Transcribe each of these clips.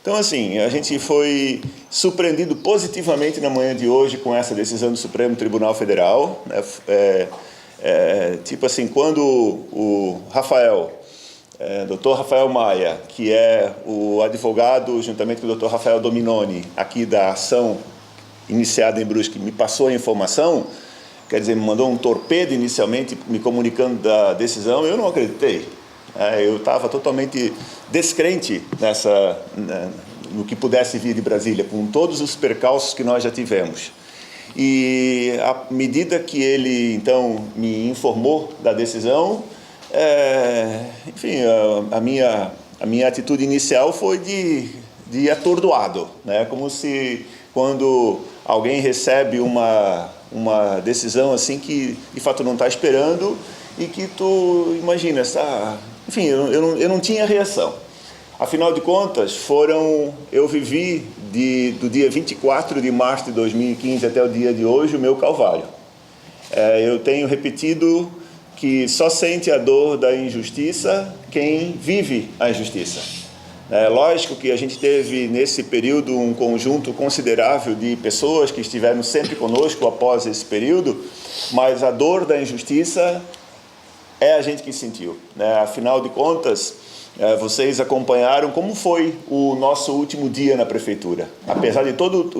Então, assim, a gente foi surpreendido positivamente na manhã de hoje com essa decisão do Supremo Tribunal Federal, né? Tipo assim, quando o Dr. Rafael Maia, que é o advogado, juntamente com o Dr. Rafael Dominoni, aqui da ação iniciada em Brusque, me passou a informação, quer dizer, me mandou um torpedo inicialmente, me comunicando da decisão, eu não acreditei. Eu estava totalmente descrente no que pudesse vir de Brasília, com todos os percalços que nós já tivemos. E à medida que ele, então, me informou da decisão, enfim, a minha atitude inicial foi de atordoado, né? Como se quando alguém recebe uma decisão assim que de fato não está esperando e que tu imagina, enfim, eu não tinha reação. Afinal de contas, eu vivi do dia 24 de março de 2015 até o dia de hoje o meu calvário. Eu tenho repetido que só sente a dor da injustiça quem vive a injustiça. É lógico que a gente teve nesse período um conjunto considerável de pessoas que estiveram sempre conosco após esse período, mas a dor da injustiça é a gente que sentiu, né? Afinal de contas, vocês acompanharam como foi o nosso último dia na prefeitura. Apesar de todo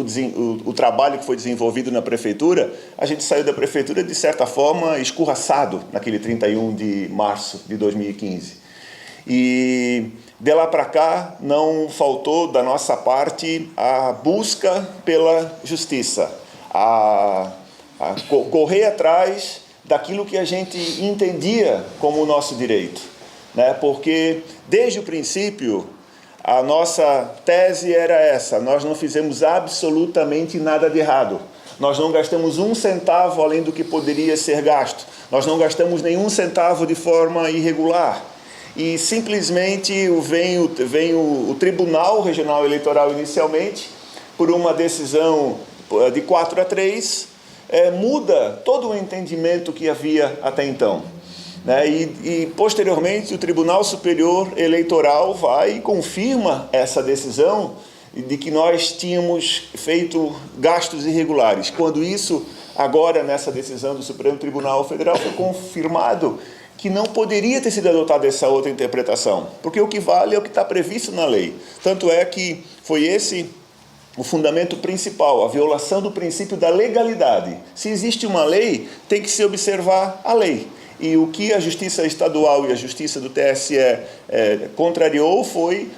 o trabalho que foi desenvolvido na prefeitura, a gente saiu da prefeitura de certa forma escorraçado naquele 31 de março de 2015. E de lá para cá não faltou da nossa parte a busca pela justiça, a correr atrás daquilo que a gente entendia como o nosso direito, né? Porque desde o princípio a nossa tese era essa: nós não fizemos absolutamente nada de errado, nós não gastamos um centavo além do que poderia ser gasto, nós não gastamos nenhum centavo de forma irregular. E simplesmente vem o Tribunal Regional Eleitoral inicialmente, por uma decisão de 4-3, muda todo o entendimento que havia até então, né? E posteriormente o Tribunal Superior Eleitoral vai e confirma essa decisão de que nós tínhamos feito gastos irregulares, quando isso agora nessa decisão do Supremo Tribunal Federal foi confirmado que não poderia ter sido adotada essa outra interpretação, porque o que vale é o que está previsto na lei. Tanto é que foi esse o fundamento principal, a violação do princípio da legalidade. Se existe uma lei, tem que se observar a lei. E o que a Justiça Estadual e a Justiça do TSE contrariou foi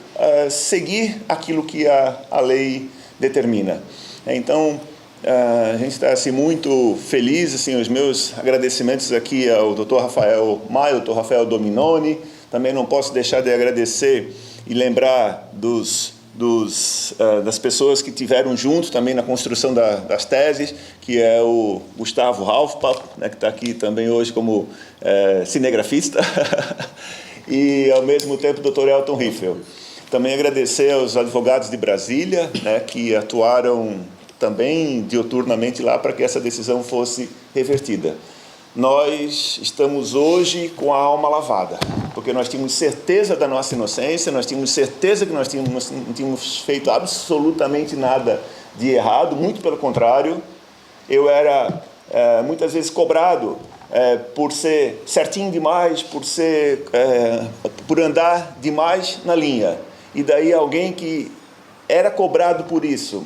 seguir aquilo que a lei determina. Então, a gente está assim, muito feliz, assim, os meus agradecimentos aqui ao Dr. Rafael Maia, Dr. Rafael Dominoni. Também não posso deixar de agradecer e lembrar das pessoas que tiveram junto também na construção das teses, que é o Gustavo Raufpa, né, que está aqui também hoje como cinegrafista, e ao mesmo tempo o Dr. Elton Riffel. Também agradecer aos advogados de Brasília, né, que atuaram também diuturnamente lá para que essa decisão fosse revertida. Nós estamos hoje com a alma lavada, porque nós tínhamos certeza da nossa inocência, nós tínhamos certeza que nós não tínhamos feito absolutamente nada de errado, muito pelo contrário. Eu era muitas vezes cobrado por ser certinho demais, por andar demais na linha. E daí alguém que era cobrado por isso,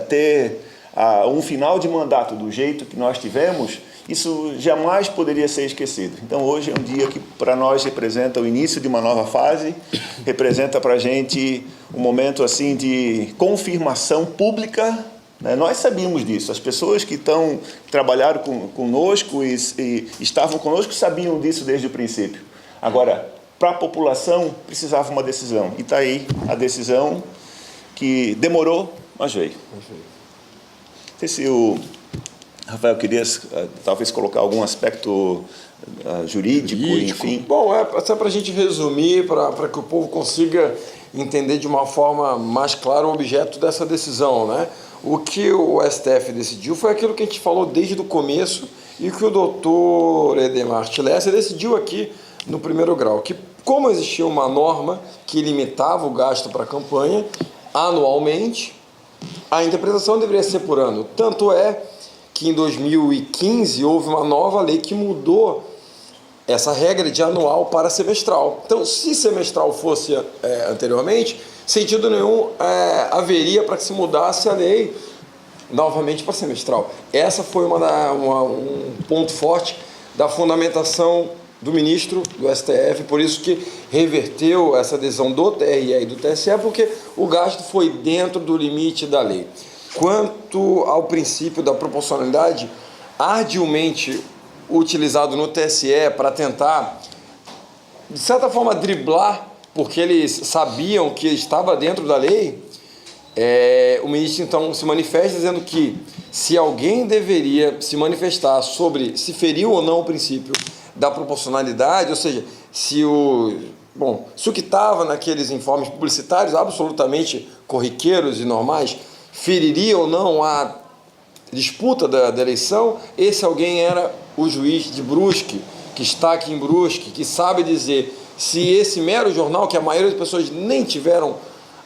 ter um final de mandato do jeito que nós tivemos, isso jamais poderia ser esquecido. Então, hoje é um dia que, para nós, representa o início de uma nova fase, representa para a gente um momento assim de confirmação pública, né? Nós sabíamos disso, as pessoas que trabalharam conosco e estavam conosco sabiam disso desde o princípio. Agora, para a população, precisava uma decisão. E está aí a decisão que demorou, mas veio. Não sei se o Rafael queria talvez colocar algum aspecto jurídico, enfim. Bom, só para a gente resumir, para que o povo consiga entender de uma forma mais clara o objeto dessa decisão, né? O que o STF decidiu foi aquilo que a gente falou desde o começo e que o doutor Edemar Tilesser decidiu aqui no primeiro grau, que como existia uma norma que limitava o gasto para a campanha anualmente, a interpretação deveria ser por ano. Tanto é que em 2015 houve uma nova lei que mudou essa regra de anual para semestral. Então, se semestral fosse anteriormente, sentido nenhum haveria para que se mudasse a lei novamente para semestral. Essa foi um ponto forte da fundamentação do ministro do STF, por isso que reverteu essa decisão do TRE e do TSE, porque o gasto foi dentro do limite da lei. Quanto ao princípio da proporcionalidade, arduamente utilizado no TSE para tentar, de certa forma, driblar, porque eles sabiam que estava dentro da lei, o ministro então se manifesta dizendo que se alguém deveria se manifestar sobre se feriu ou não o princípio da proporcionalidade, ou seja, se o que estava naqueles informes publicitários absolutamente corriqueiros e normais feriria ou não a disputa da eleição, esse alguém era o juiz de Brusque, que está aqui em Brusque, que sabe dizer se esse mero jornal, que a maioria das pessoas nem tiveram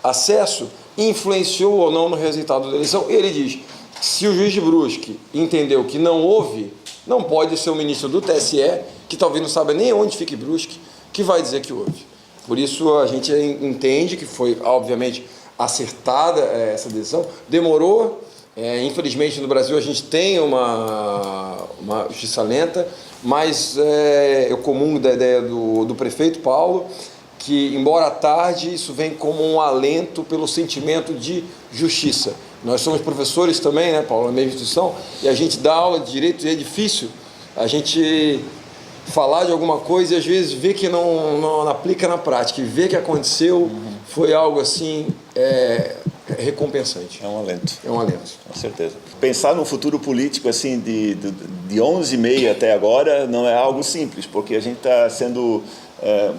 acesso, influenciou ou não no resultado da eleição. Ele diz, se o juiz de Brusque entendeu que não houve, não pode ser o ministro do TSE, que talvez não saiba nem onde fica Brusque, que vai dizer que houve. Por isso a gente entende que foi, obviamente, acertada essa decisão. Demorou, infelizmente no Brasil a gente tem uma justiça lenta, mas eu comungo da ideia do prefeito Paulo, que, embora tarde, isso vem como um alento pelo sentimento de justiça. Nós somos professores também, né, Paulo, na mesma instituição, e a gente dá aula de direito e é difícil a gente falar de alguma coisa e às vezes ver que não aplica na prática, e ver que aconteceu foi algo assim recompensante. É um alento. É um alento. Com certeza. Pensar no futuro político assim de 11h30 até agora não é algo simples, porque a gente está sendo...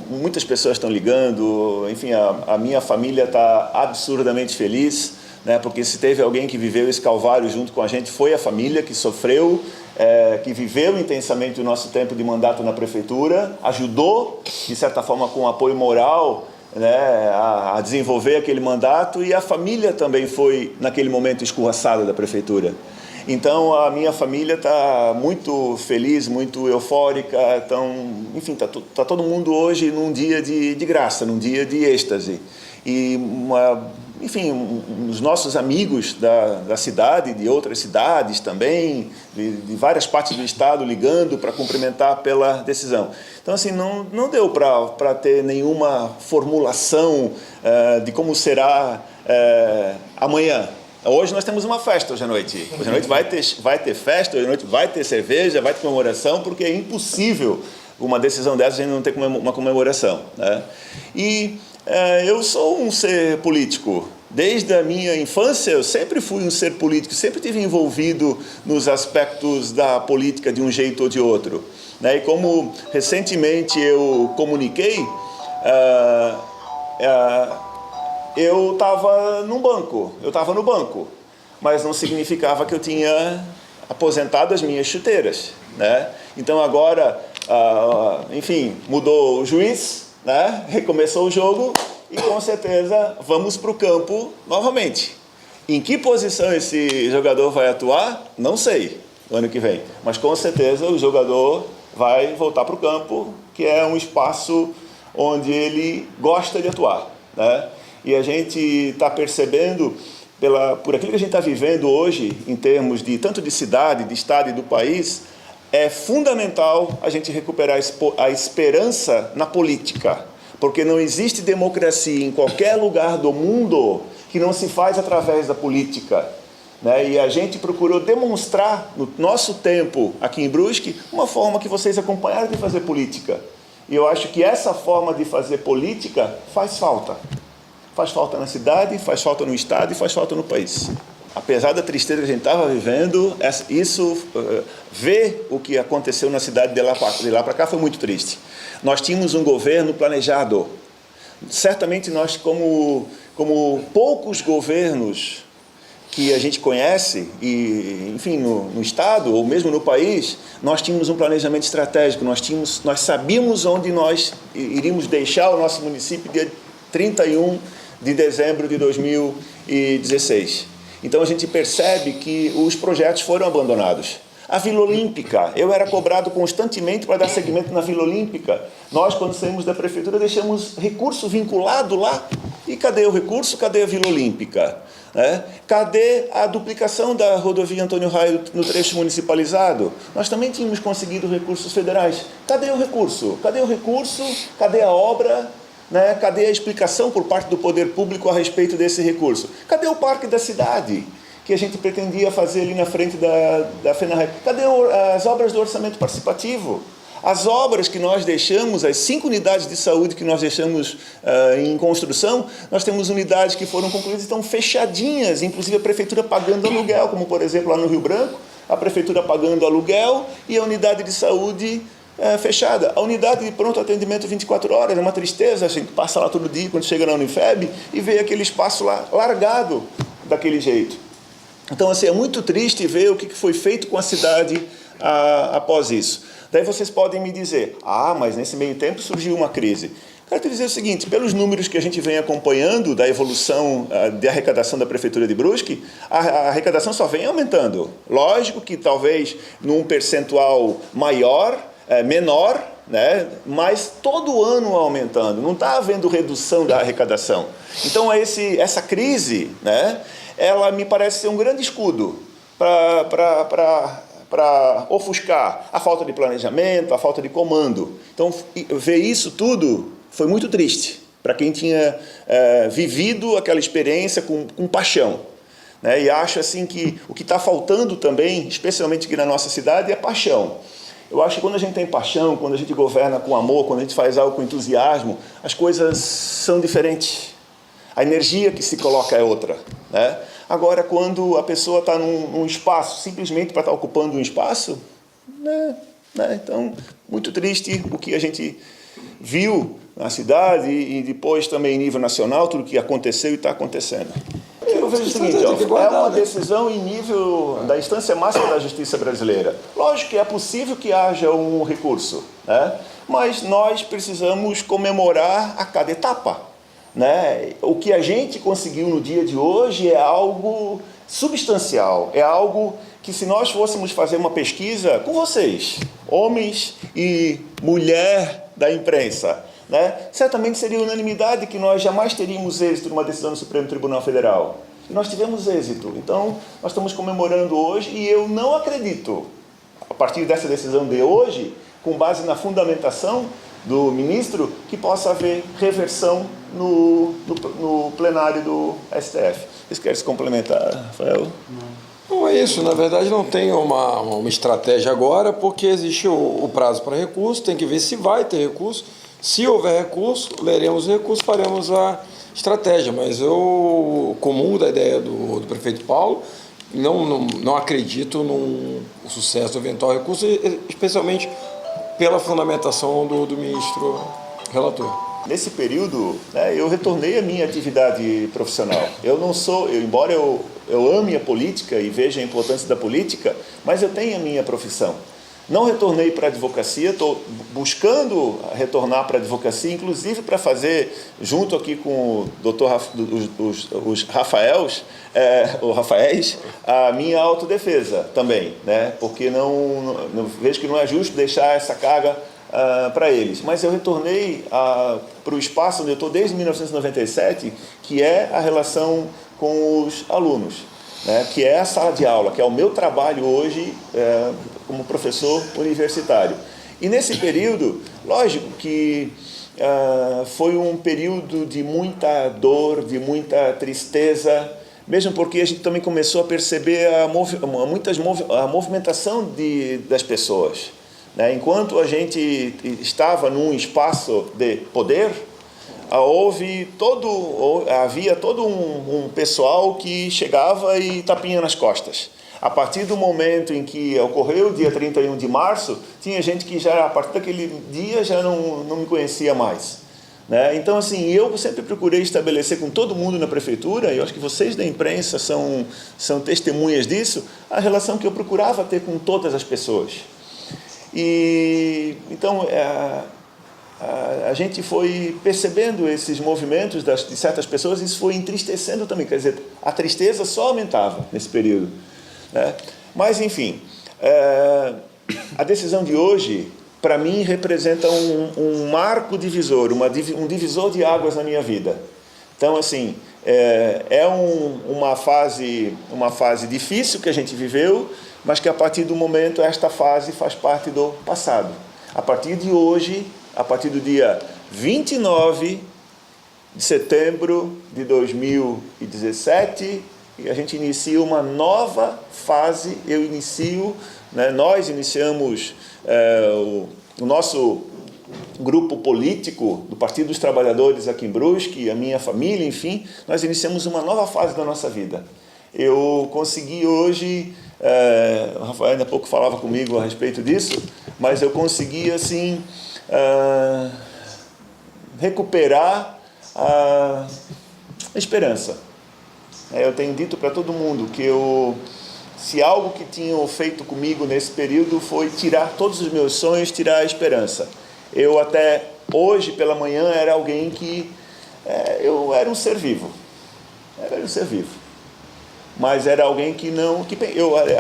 muitas pessoas estão ligando, enfim, a minha família está absurdamente feliz, né, porque se teve alguém que viveu esse calvário junto com a gente, foi a família que sofreu, que viveu intensamente o nosso tempo de mandato na prefeitura, ajudou, de certa forma, com apoio moral, né, a desenvolver aquele mandato, e a família também foi, naquele momento, escorraçada da prefeitura. Então, a minha família está muito feliz, muito eufórica, enfim, tá todo mundo hoje num dia de graça, num dia de êxtase. E, enfim, os nossos amigos da cidade, de outras cidades também, de várias partes do estado ligando para cumprimentar pela decisão. Então, assim, não deu para ter nenhuma formulação de como será amanhã. Hoje nós temos uma festa hoje à noite. Hoje à noite vai ter festa, hoje à noite vai ter cerveja, vai ter comemoração, porque é impossível uma decisão dessa a gente não ter uma comemoração, né? E eu sou um ser político. Desde a minha infância eu sempre fui um ser político, sempre estive envolvido nos aspectos da política de um jeito ou de outro, né? E como recentemente eu comuniquei, eu estava no banco, mas não significava que eu tinha aposentado as minhas chuteiras, né? Então agora, enfim, mudou o juiz, né? Recomeçou o jogo e com certeza vamos para o campo novamente. Em que posição esse jogador vai atuar? Não sei, no ano que vem, mas com certeza o jogador vai voltar para o campo, que é um espaço onde ele gosta de atuar, né? E a gente está percebendo, por aquilo que a gente está vivendo hoje, em termos de tanto de cidade, de estado e do país, é fundamental a gente recuperar a esperança na política, porque não existe democracia em qualquer lugar do mundo que não se faz através da política, né? E a gente procurou demonstrar, no nosso tempo aqui em Brusque, uma forma que vocês acompanharam de fazer política. E eu acho que essa forma de fazer política faz falta. Faz falta na cidade, faz falta no estado e faz falta no país. Apesar da tristeza que a gente estava vivendo, ver o que aconteceu na cidade de lá para cá foi muito triste. Nós tínhamos um governo planejado. Certamente nós, como poucos governos que a gente conhece, e, enfim, no Estado ou mesmo no país, nós tínhamos um planejamento estratégico, nós sabíamos onde nós iríamos deixar o nosso município dia 31 de dezembro de 2016. Então a gente percebe que os projetos foram abandonados. A Vila Olímpica, eu era cobrado constantemente para dar seguimento na Vila Olímpica. Nós, quando saímos da prefeitura, deixamos recurso vinculado lá. E cadê o recurso? Cadê a Vila Olímpica? Cadê a duplicação da rodovia Antônio Raio no trecho municipalizado? Nós também tínhamos conseguido recursos federais. Cadê o recurso? Cadê o recurso? Cadê a obra? Cadê a explicação por parte do poder público a respeito desse recurso? Cadê o Parque da Cidade, que a gente pretendia fazer ali na frente da FENARREC? Cadê as obras do orçamento participativo? As obras que nós deixamos, as 5 unidades de saúde que nós deixamos em construção, nós temos unidades que foram concluídas e estão fechadinhas, inclusive a prefeitura pagando aluguel, como por exemplo lá no Rio Branco, a prefeitura pagando aluguel e a unidade de saúde fechada. A unidade de pronto atendimento 24 horas, é uma tristeza, a gente passa lá todo dia quando chega na Unifeb e vê aquele espaço lá largado daquele jeito. Então, assim, é muito triste ver o que foi feito com a cidade após isso. Daí vocês podem me dizer, mas nesse meio tempo surgiu uma crise. Quero te dizer o seguinte, pelos números que a gente vem acompanhando da evolução de arrecadação da Prefeitura de Brusque, a arrecadação só vem aumentando. Lógico que talvez num percentual menor, mas todo ano aumentando, não está havendo redução da arrecadação. Então essa crise, ela me parece ser um grande escudo para ofuscar a falta de planejamento, a falta de comando. Então, ver isso tudo foi muito triste para quem tinha vivido aquela experiência com paixão. E acho assim que o que está faltando também, especialmente aqui na nossa cidade, é paixão. Eu acho que quando a gente tem paixão, quando a gente governa com amor, quando a gente faz algo com entusiasmo, as coisas são diferentes. A energia que se coloca é outra. Agora, quando a pessoa está num espaço, simplesmente para estar ocupando um espaço, então, muito triste o que a gente viu na cidade e depois também em nível nacional, tudo o que aconteceu e está acontecendo. Eu vejo o seguinte, é uma decisão em nível da instância máxima da justiça brasileira. Lógico que é possível que haja um recurso, mas nós precisamos comemorar a cada etapa. O que a gente conseguiu no dia de hoje é algo substancial, é algo que se nós fôssemos fazer uma pesquisa com vocês, homens e mulher da imprensa, certamente seria unanimidade que nós jamais teríamos êxito numa decisão do Supremo Tribunal Federal. E nós tivemos êxito, então nós estamos comemorando hoje e eu não acredito, a partir dessa decisão de hoje, com base na fundamentação do ministro, que possa haver reversão no plenário do STF. Vocês querem se complementar, Rafael? Não é isso, na verdade não tem uma estratégia agora, porque existe o prazo para recurso, tem que ver se vai ter recurso. Se houver recurso, leremos o recurso, faremos a estratégia, mas eu comungo da ideia do prefeito Paulo, não acredito num sucesso do eventual recurso, especialmente pela fundamentação do ministro relator. Nesse período, eu retornei à minha atividade profissional. Eu não sou, embora eu ame a política e veja a importância da política, mas eu tenho a minha profissão. Não retornei para a advocacia, estou buscando retornar para a advocacia, inclusive para fazer, junto aqui com o doutor, os Rafaéis, a minha autodefesa também, porque não vejo que não é justo deixar essa carga para eles. Mas eu retornei para o espaço onde eu estou desde 1997, que é a relação com os alunos, que é a sala de aula, que é o meu trabalho hoje como professor universitário. E nesse período, lógico que foi um período de muita dor, de muita tristeza, mesmo porque a gente também começou a perceber a movimentação das pessoas. Enquanto a gente estava num espaço de poder, havia todo um pessoal que chegava e tapinha nas costas. A partir do momento em que ocorreu o dia 31 de março, tinha gente que já, a partir daquele dia, já não me conhecia mais. né? Então, assim, eu sempre procurei estabelecer com todo mundo na prefeitura, e eu acho que vocês da imprensa são testemunhas disso, a relação que eu procurava ter com todas as pessoas. E então a gente foi percebendo esses movimentos de certas pessoas, e isso foi entristecendo também, quer dizer, a tristeza só aumentava nesse período, né? Mas, enfim, a decisão de hoje, para mim, representa um marco divisor, um divisor de águas na minha vida. Então, assim, uma fase difícil que a gente viveu, mas que a partir do momento, esta fase faz parte do passado. A partir de hoje, a partir do dia 29 de setembro de 2017, a gente inicia uma nova fase. Nós iniciamos o nosso grupo político do Partido dos Trabalhadores aqui em Brusque, a minha família, enfim, nós iniciamos uma nova fase da nossa vida. Eu consegui hoje, o Rafael ainda há pouco falava comigo a respeito disso, mas eu consegui, assim, recuperar a esperança. Eu tenho dito para todo mundo que se algo que tinham feito comigo nesse período foi tirar todos os meus sonhos, tirar a esperança. Eu até hoje pela manhã era alguém que eu era um ser vivo. Era um ser vivo. Mas era alguém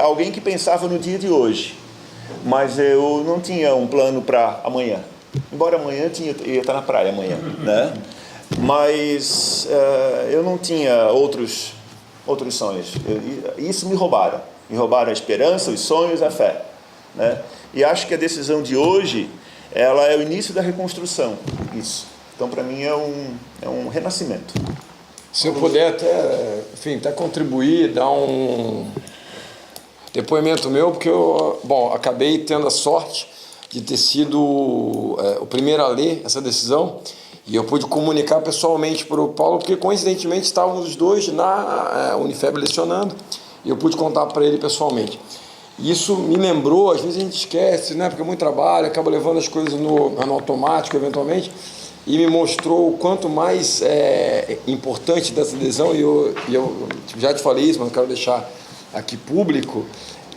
alguém que pensava no dia de hoje. Mas eu não tinha um plano para amanhã. Embora amanhã ia estar na praia amanhã, né? Mas eu não tinha outros sonhos. Isso me roubaram. Me roubaram a esperança, os sonhos, a fé, né? E acho que a decisão de hoje, ela é o início da reconstrução. Isso. Então, para mim, é um renascimento. Se eu puder até contribuir, dar um depoimento meu, porque eu, acabei tendo a sorte de ter sido o primeiro a ler essa decisão, e eu pude comunicar pessoalmente para o Paulo, porque coincidentemente estávamos os dois na Unifeb lecionando, e eu pude contar para ele pessoalmente. Isso me lembrou, às vezes a gente esquece, né, porque é muito trabalho, acaba levando as coisas no automático eventualmente, e me mostrou o quanto mais importante dessa adesão, e eu já te falei isso, mas eu quero deixar aqui público,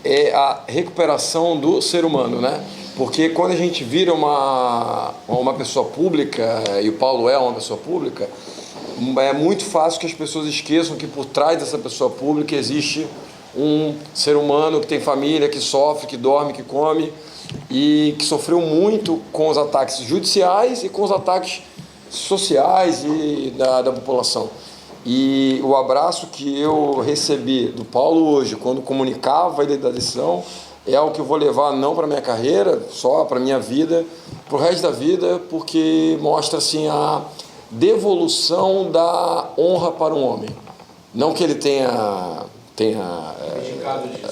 é a recuperação do ser humano, né? Porque quando a gente vira uma pessoa pública, e o Paulo é uma pessoa pública, é muito fácil que as pessoas esqueçam que por trás dessa pessoa pública existe um ser humano que tem família, que sofre, que dorme, que come, e que sofreu muito com os ataques judiciais e com os ataques sociais e da população. E o abraço que eu recebi do Paulo hoje, quando comunicava a da decisão, é algo que eu vou levar não para a minha carreira, só para a minha vida, para o resto da vida, porque mostra assim, a devolução da honra para um homem. Não que ele tenha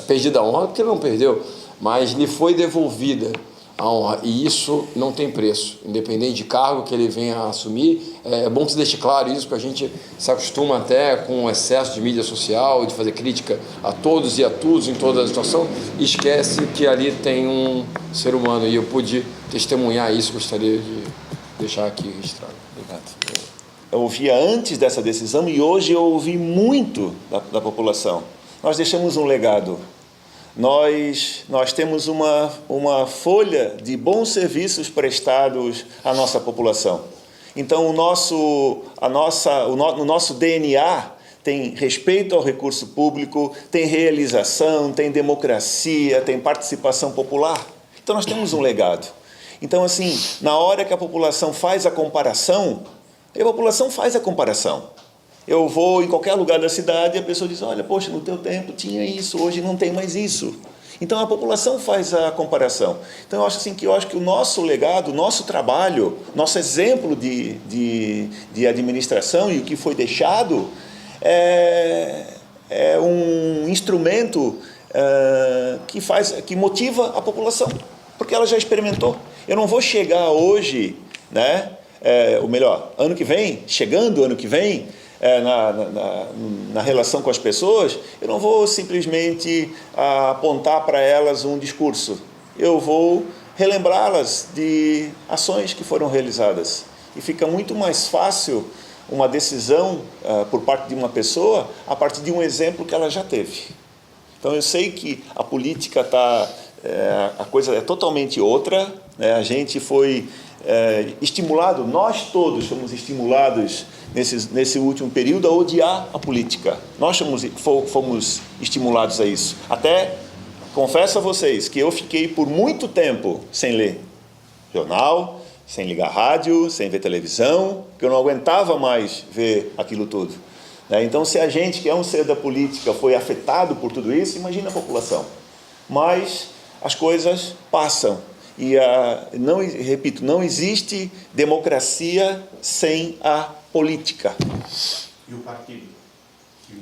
perdido a honra, porque ele não perdeu, mas lhe foi devolvida a honra, e isso não tem preço, independente de cargo que ele venha a assumir. É bom que se deixe claro isso, porque a gente se acostuma até com o excesso de mídia social, de fazer crítica a todos e a todos em toda a situação, e esquece que ali tem um ser humano, e eu pude testemunhar isso, gostaria de deixar aqui registrado. Obrigado. Eu ouvia antes dessa decisão, e hoje eu ouvi muito da população. Nós deixamos um legado. Nós temos uma folha de bons serviços prestados à nossa população. Então, o nosso DNA tem respeito ao recurso público, tem realização, tem democracia, tem participação popular. Então, nós temos um legado. Então, assim, na hora que a população faz a comparação, Eu vou em qualquer lugar da cidade e a pessoa diz, olha, poxa, no teu tempo tinha isso, hoje não tem mais isso. Então a população faz a comparação. Então eu acho assim, que o nosso legado, o nosso trabalho, nosso exemplo de administração e o que foi deixado é um instrumento que motiva a população, porque ela já experimentou. Eu não vou chegar hoje, né? Ou melhor, ano que vem, na relação com as pessoas, eu não vou simplesmente apontar para elas um discurso. Eu vou relembrá-las de ações que foram realizadas. E fica muito mais fácil uma decisão por parte de uma pessoa a partir de um exemplo que ela já teve. Então, eu sei que a política a coisa é totalmente outra, né? A gente foi estimulado, nós todos fomos estimulados nesse último período a odiar a política. Nós fomos estimulados a isso. Até, confesso a vocês, que eu fiquei por muito tempo sem ler jornal, sem ligar rádio, sem ver televisão, porque eu não aguentava mais ver aquilo tudo. Então, se a gente, que é um ser da política, foi afetado por tudo isso, imagina a população. Mas as coisas passam. E, repito, não existe democracia sem a política. E o partido? Que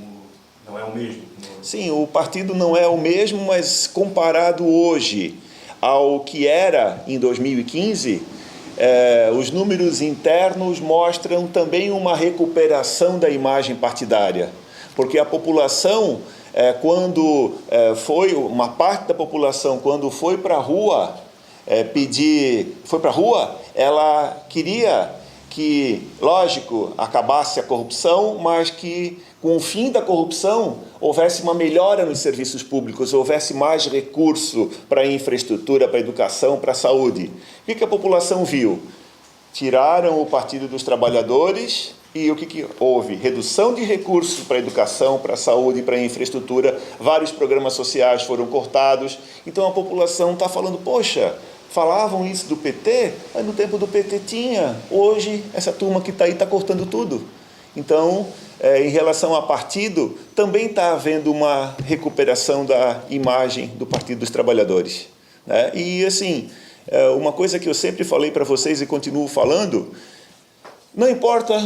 não é o mesmo? Sim, o partido não é o mesmo, mas comparado hoje ao que era em 2015, os números internos mostram também uma recuperação da imagem partidária. Porque a população, quando foi, uma parte da população, quando foi para a rua, ela queria que, lógico, acabasse a corrupção, mas que, com o fim da corrupção, houvesse uma melhora nos serviços públicos, houvesse mais recurso para a infraestrutura, para a educação, para a saúde. O que a população viu? Tiraram o Partido dos Trabalhadores e o que houve? Redução de recursos para a educação, para a saúde, para a infraestrutura, vários programas sociais foram cortados. Então a população está falando, poxa, falavam isso do PT, mas no tempo do PT tinha. Hoje, essa turma que está aí está cortando tudo. Então, em relação a partido, também está havendo uma recuperação da imagem do Partido dos Trabalhadores. Né? E, assim, uma coisa que eu sempre falei para vocês e continuo falando, não importa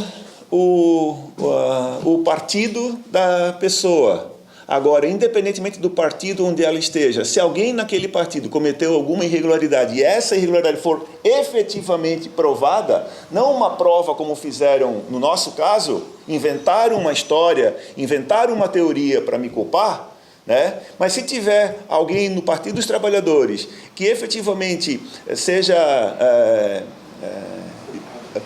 o partido da pessoa. Agora, independentemente do partido onde ela esteja, se alguém naquele partido cometeu alguma irregularidade e essa irregularidade for efetivamente provada, não uma prova como fizeram no nosso caso, inventaram uma história, inventaram uma teoria para me culpar, né? Mas se tiver alguém no Partido dos Trabalhadores que efetivamente seja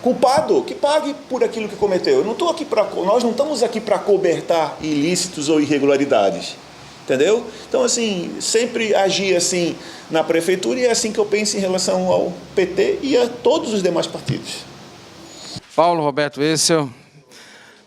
culpado, que pague por aquilo que cometeu. Nós não estamos aqui para cobertar ilícitos ou irregularidades, entendeu? Então, assim, sempre agir assim na prefeitura e é assim que eu penso em relação ao PT e a todos os demais partidos. Paulo Roberto Wessel,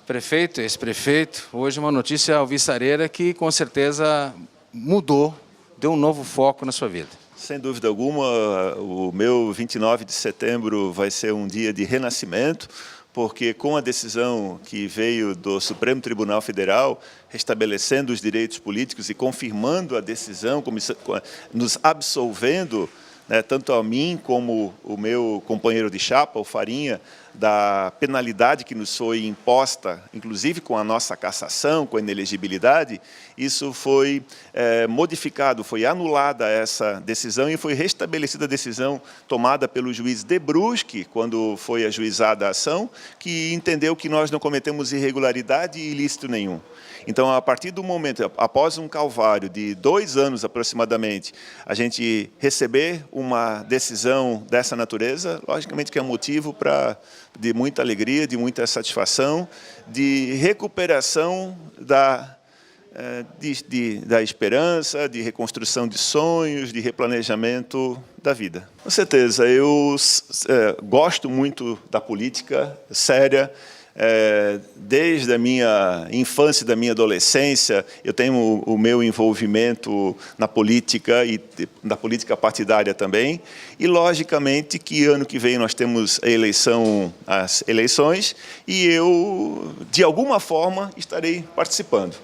prefeito, ex-prefeito, hoje uma notícia alvissareira que com certeza mudou, deu um novo foco na sua vida. Sem dúvida alguma, o meu 29 de setembro vai ser um dia de renascimento, porque com a decisão que veio do Supremo Tribunal Federal, restabelecendo os direitos políticos e confirmando a decisão, nos absolvendo, né, tanto a mim como o meu companheiro de chapa, o Farinha, da penalidade que nos foi imposta, inclusive com a nossa cassação, com a inelegibilidade, isso foi modificado, foi anulada essa decisão e foi restabelecida a decisão tomada pelo juiz De Brusque, quando foi ajuizada a ação, que entendeu que nós não cometemos irregularidade e ilícito nenhum. Então, a partir do momento, após um calvário de 2 anos aproximadamente, a gente receber uma decisão dessa natureza, logicamente que é motivo de muita alegria, de muita satisfação, de recuperação da esperança, de reconstrução de sonhos, de replanejamento da vida. Com certeza, eu gosto muito da política séria. Desde a minha infância e da minha adolescência, eu tenho o meu envolvimento na política e na política partidária também. E, logicamente, que ano que vem nós temos as eleições e eu, de alguma forma, estarei participando.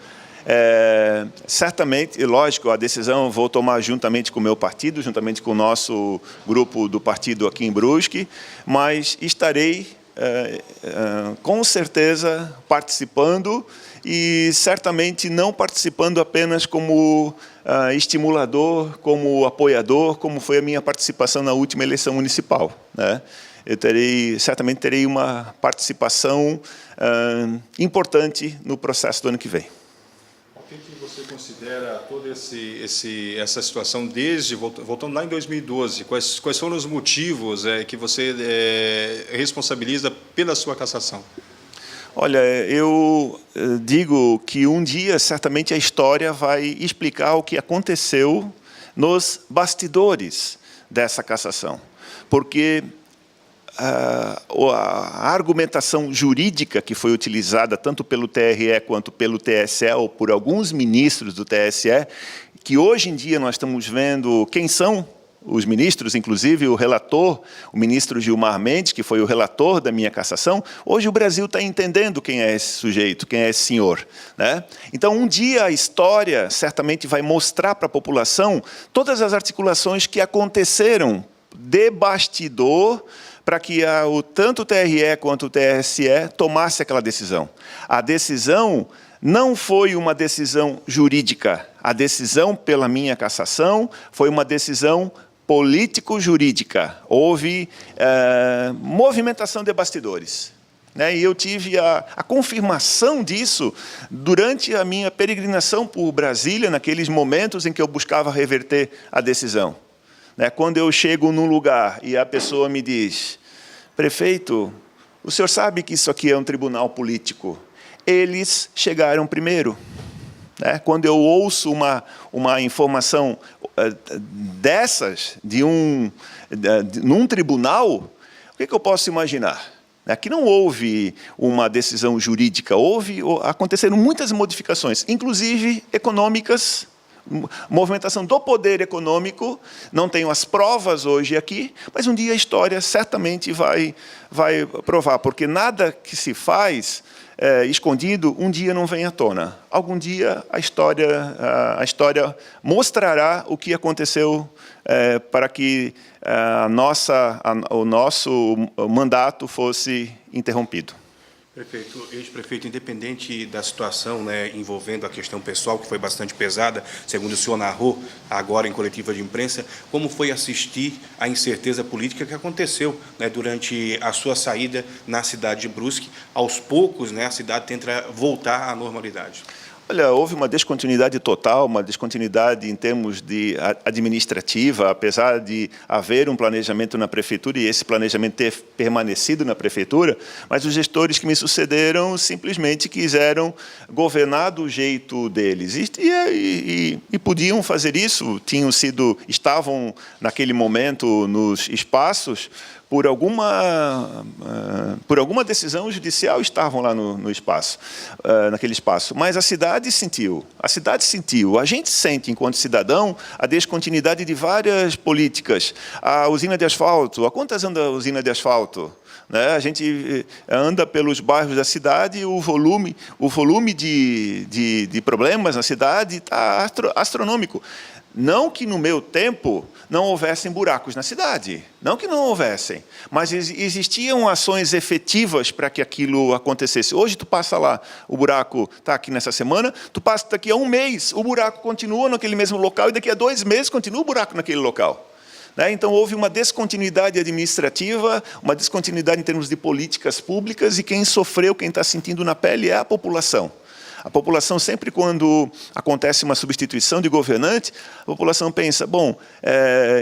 Certamente, lógico, a decisão eu vou tomar juntamente com o meu partido, juntamente com o nosso grupo do partido aqui em Brusque, mas estarei com certeza participando e certamente não participando apenas como estimulador, como apoiador, como foi a minha participação na última eleição municipal, né? Eu certamente terei uma participação importante no processo do ano que vem. O que você você considera toda essa situação desde, voltando lá em 2012, quais foram os motivos que você responsabiliza pela sua cassação? Olha, eu digo que um dia, certamente, a história vai explicar o que aconteceu nos bastidores dessa cassação. Porque a argumentação jurídica que foi utilizada tanto pelo TRE quanto pelo TSE, ou por alguns ministros do TSE, que hoje em dia nós estamos vendo quem são os ministros, inclusive o relator, o ministro Gilmar Mendes, que foi o relator da minha cassação. Hoje o Brasil está entendendo quem é esse sujeito, quem é esse senhor, né? Então, um dia a história certamente vai mostrar para a população todas as articulações que aconteceram de bastidor para que tanto o TRE quanto o TSE tomasse aquela decisão. A decisão não foi uma decisão jurídica. A decisão pela minha cassação foi uma decisão político-jurídica. Houve movimentação de bastidores, né? E eu tive a confirmação disso durante a minha peregrinação por Brasília, naqueles momentos em que eu buscava reverter a decisão. Quando eu chego num lugar e a pessoa me diz: prefeito, o senhor sabe que isso aqui é um tribunal político? Eles chegaram primeiro. Quando eu ouço uma informação dessas, num tribunal, o que eu posso imaginar? Aqui não houve uma decisão jurídica, aconteceram muitas modificações, inclusive econômicas, movimentação do poder econômico. Não tenho as provas hoje aqui, mas um dia a história certamente vai provar, porque nada que se faz escondido, um dia não vem à tona. Algum dia a história mostrará o que aconteceu para que o nosso mandato fosse interrompido. Prefeito, ex-prefeito, independente da situação, envolvendo a questão pessoal, que foi bastante pesada, segundo o senhor narrou agora em coletiva de imprensa, como foi assistir à incerteza política que aconteceu durante a sua saída na cidade de Brusque? Aos poucos, a cidade tenta voltar à normalidade. Olha, houve uma descontinuidade total, uma descontinuidade em termos de administrativa, apesar de haver um planejamento na prefeitura e esse planejamento ter permanecido na prefeitura, mas os gestores que me sucederam simplesmente quiseram governar do jeito deles e podiam fazer isso, estavam naquele momento nos espaços. Por alguma decisão judicial estavam lá no espaço, naquele espaço. Mas a cidade sentiu, a gente sente, enquanto cidadão, a descontinuidade de várias políticas. A usina de asfalto, há quantas anda a usina de asfalto? A gente anda pelos bairros da cidade e o volume de problemas na cidade está astronômico. Não que no meu tempo não houvessem buracos na cidade, não que não houvessem, mas existiam ações efetivas para que aquilo acontecesse. Hoje tu passa lá, o buraco está aqui nessa semana, tu passa daqui a um mês, o buraco continua naquele mesmo local e daqui a 2 meses continua o buraco naquele local. Então houve uma descontinuidade administrativa, uma descontinuidade em termos de políticas públicas e quem sofreu, quem está sentindo na pele é a população. A população, sempre quando acontece uma substituição de governante, a população pensa, bom,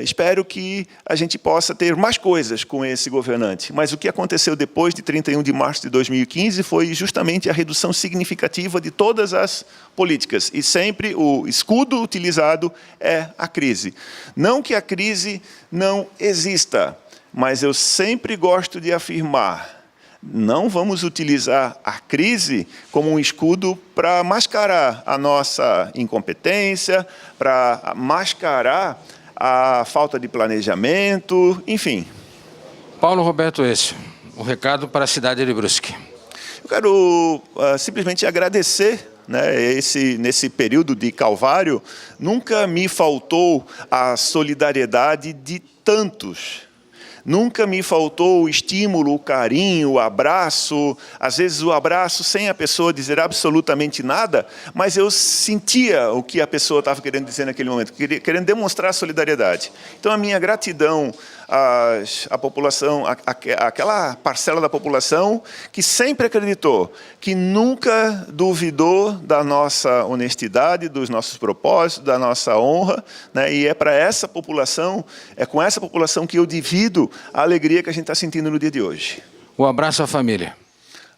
espero que a gente possa ter mais coisas com esse governante. Mas o que aconteceu depois de 31 de março de 2015 foi justamente a redução significativa de todas as políticas. E sempre o escudo utilizado é a crise. Não que a crise não exista, mas eu sempre gosto de afirmar: não vamos utilizar a crise como um escudo para mascarar a nossa incompetência, para mascarar a falta de planejamento, enfim. Paulo Roberto Écio, um recado para a cidade de Brusque. Eu quero simplesmente agradecer, nesse período de calvário, nunca me faltou a solidariedade de tantos. Nunca me faltou o estímulo, o carinho, o abraço, às vezes o abraço sem a pessoa dizer absolutamente nada, mas eu sentia o que a pessoa estava querendo dizer naquele momento, querendo demonstrar solidariedade. Então, a minha gratidão a população, aquela parcela da população que sempre acreditou, que nunca duvidou da nossa honestidade, dos nossos propósitos, da nossa honra, né? E é para essa população, é com essa população que eu divido a alegria que a gente está sentindo no dia de hoje. Um abraço à família.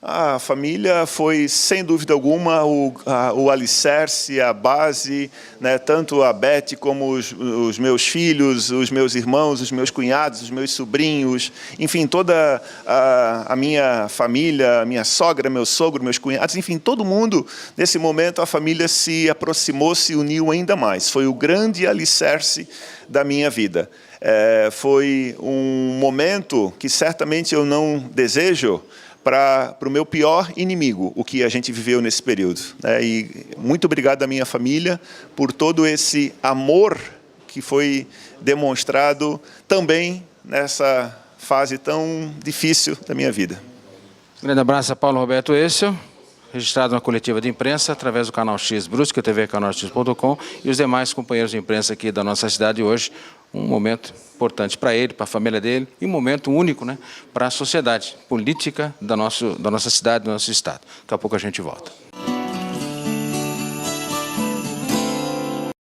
A família foi, sem dúvida alguma, o alicerce, a base, né? Tanto a Beth como os meus filhos, os meus irmãos, os meus cunhados, os meus sobrinhos, enfim, toda a minha família, minha sogra, meu sogro, meus cunhados, enfim, todo mundo, nesse momento, a família se aproximou, se uniu ainda mais. Foi o grande alicerce da minha vida. Foi um momento que certamente eu não desejo para o meu pior inimigo, o que a gente viveu nesse período, né? E muito obrigado à minha família por todo esse amor que foi demonstrado também nessa fase tão difícil da minha vida. Um grande abraço a Paulo Roberto Essel, registrado na coletiva de imprensa através do Canal X Brusque, TV canalx.com, e os demais companheiros de imprensa aqui da nossa cidade hoje. Um momento importante para ele, para a família dele, e um momento único, né, para a sociedade política da nossa cidade, do nosso estado. Daqui a pouco a gente volta.